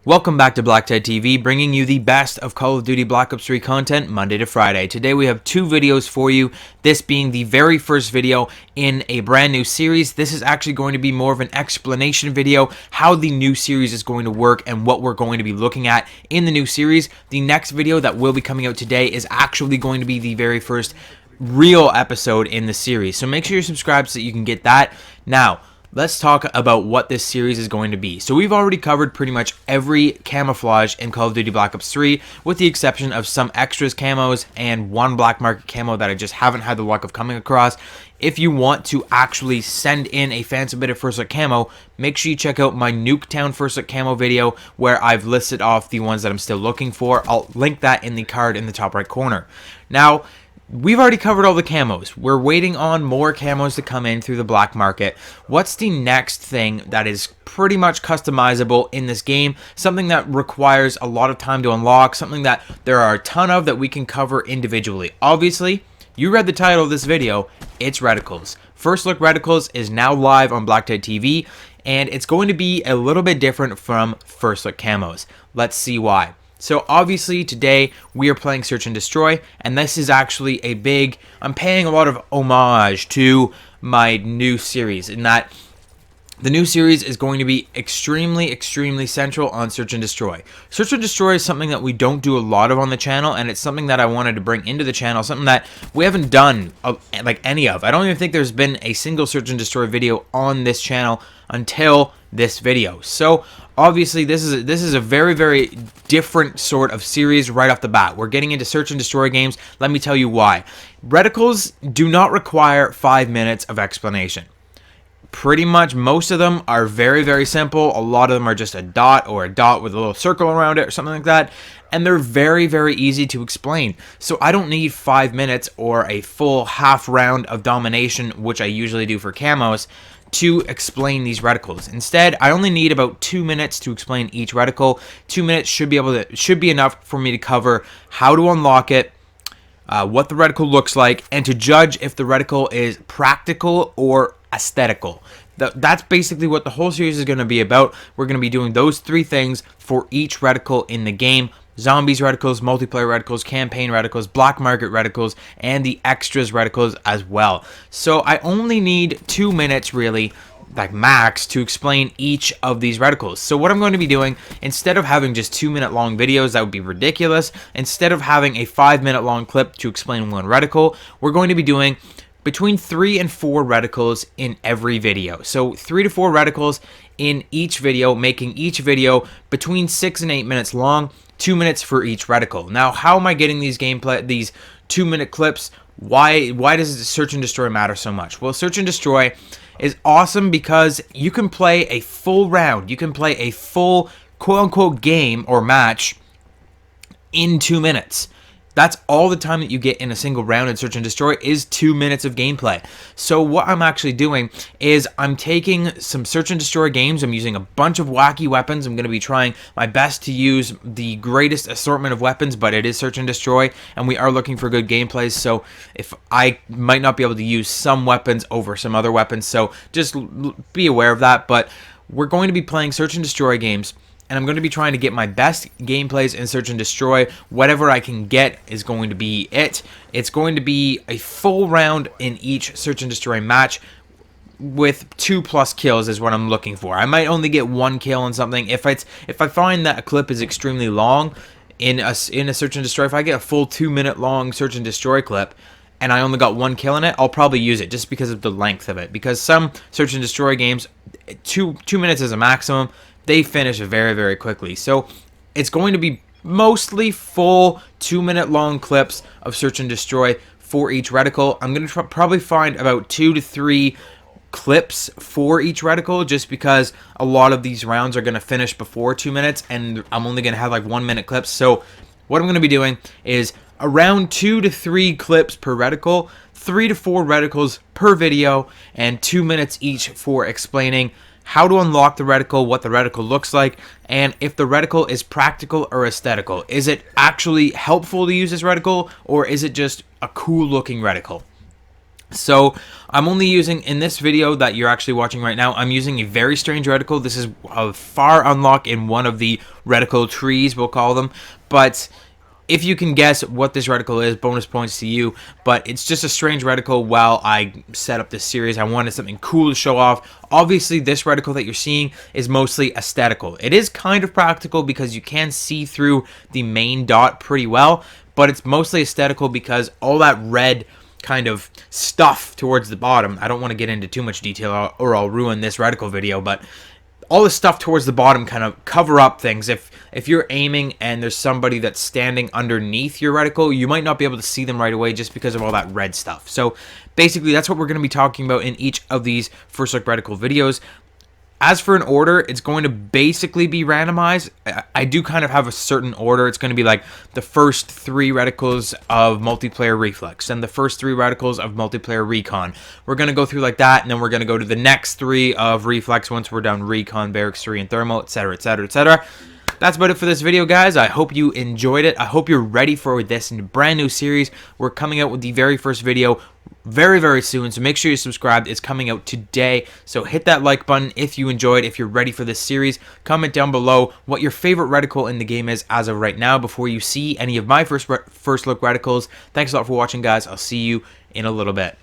Welcome back to BlackTideTV, bringing you the best of Call of Duty Black Ops 3 content Monday to Friday. Today we have two videos for you, this being the very first video in a brand new series. This is actually going to be more of an explanation video, how the new series is going to work and what we're going to be looking at in the new series. The next video that will be coming out today is actually going to be the very first real episode in the series, so make sure you're subscribed so that you can get that. Now, let's talk about what this series is going to be. So we've already covered pretty much every camouflage in Call of Duty Black Ops 3, with the exception of some extras camos and one black market camo that I just haven't had the luck of coming across. If you want to actually send in a fan submitted first look camo, make sure you check out my Nuketown first look camo video where I've listed off the ones that I'm still looking for. I'll link that in the card in the top right corner. Now, we've already covered all the camos. We're waiting on more camos to come in through the black market. What's the next thing that is pretty much customizable in this game? Something that requires a lot of time to unlock, something that there are a ton of that we can cover individually. Obviously, you read the title of this video, it's Reticles. First Look Reticles is now live on BlackTideTV, and it's going to be a little bit different from First Look camos. Let's see why. So obviously today we are playing Search and Destroy, and this is actually a big, I'm paying a lot of homage to my new series, in that the new series is going to be extremely central on Search and Destroy. Search and Destroy is something that we don't do a lot of on the channel, and it's something that I wanted to bring into the channel, something that we haven't done like any of. I don't even think there's been a single Search and Destroy video on this channel until this video. So obviously this is a very different sort of series right off the bat. We're getting into Search and Destroy games. Let me tell you why. Reticles do not require 5 minutes of explanation. Pretty much most of them are very simple. A lot of them are just a dot or a dot with a little circle around it or something like that, and they're very easy to explain. So I don't need 5 minutes or a full half round of domination, which I usually do for camos, to explain these reticles. Instead, I only need about 2 minutes to explain each reticle. 2 minutes should be enough for me to cover how to unlock it, what the reticle looks like, and to judge if the reticle is practical or aesthetical. That's basically what the whole series is going to be about. We're going to be doing those three things for each reticle in the game: zombies reticles, multiplayer reticles, campaign reticles, black market reticles, and the extras reticles as well. So I only need 2 minutes really, like max, to explain each of these reticles. So what I'm going to be doing, instead of having just 2-minute long videos, that would be ridiculous, instead of having a 5-minute long clip to explain one reticle, we're going to be doing between 3 and 4 reticles in every video. So 3 to 4 reticles in each video, making each video between 6 and 8 minutes long, 2 minutes for each reticle. Now, how am I getting these 2-minute clips? Why does Search and Destroy matter so much? Well, Search and Destroy is awesome because you can play a full round. You can play a full quote-unquote game or match in 2 minutes. That's all the time that you get in a single round in Search and Destroy is 2 minutes of gameplay. So what I'm actually doing is I'm taking some Search and Destroy games. I'm using a bunch of wacky weapons. I'm going to be trying my best to use the greatest assortment of weapons, but it is Search and Destroy, and we are looking for good gameplays. So if I might not be able to use some weapons over some other weapons, so just be aware of that. But we're going to be playing Search and Destroy games, and I'm going to be trying to get my best gameplays in Search and Destroy. Whatever I can get is going to be it. It's going to be a full round in each Search and Destroy match with 2+ kills is what I'm looking for. I might only get 1 kill on something. If I find that a clip is extremely long in a Search and Destroy, if I get a full 2-minute long Search and Destroy clip and I only got 1 kill in it, I'll probably use it just because of the length of it. Because some Search and Destroy games, 2 minutes is a maximum. They finish very quickly. So it's going to be mostly full 2-minute long clips of Search and Destroy for each reticle. I'm going to probably find about 2 to 3 clips for each reticle, just because a lot of these rounds are going to finish before 2 minutes, and I'm only going to have like 1-minute clips. So what I'm going to be doing is around 2 to 3 clips per reticle, 3 to 4 reticles per video, and 2 minutes each for explaining how to unlock the reticle, what the reticle looks like, and if the reticle is practical or aesthetical. Is it actually helpful to use this reticle, or is it just a cool looking reticle? So I'm only using, in this video that you're actually watching right now, I'm using a very strange reticle. This is a far unlock in one of the reticle trees, we'll call them. But if you can guess what this reticle is, bonus points to you. But it's just a strange reticle while I set up this series. I wanted something cool to show off. Obviously, this reticle that you're seeing is mostly aesthetical. It is kind of practical because you can see through the main dot pretty well. But it's mostly aesthetical because all that red kind of stuff towards the bottom. I don't want to get into too much detail or I'll ruin this reticle video, but all the stuff towards the bottom kind of cover up things. If you're aiming and there's somebody that's standing underneath your reticle, you might not be able to see them right away just because of all that red stuff. So basically that's what we're going to be talking about in each of these first look reticle videos. As for an order, it's going to basically be randomized. I do kind of have a certain order. It's going to be like the first 3 reticles of multiplayer reflex and the first 3 reticles of multiplayer recon. We're going to go through like that, and then we're going to go to the next 3 of reflex once we're done recon, barracks 3, and thermal, etc., etc., etc. That's about it for this video, guys. I hope you enjoyed it. I hope you're ready for this brand new series. We're coming out with the very first video very, very soon, so make sure you're subscribed. It's coming out today, so hit that like button if you enjoyed, if you're ready for this series. Comment down below what your favorite reticle in the game is as of right now before you see any of my first look reticles. Thanks a lot for watching, guys. I'll see you in a little bit.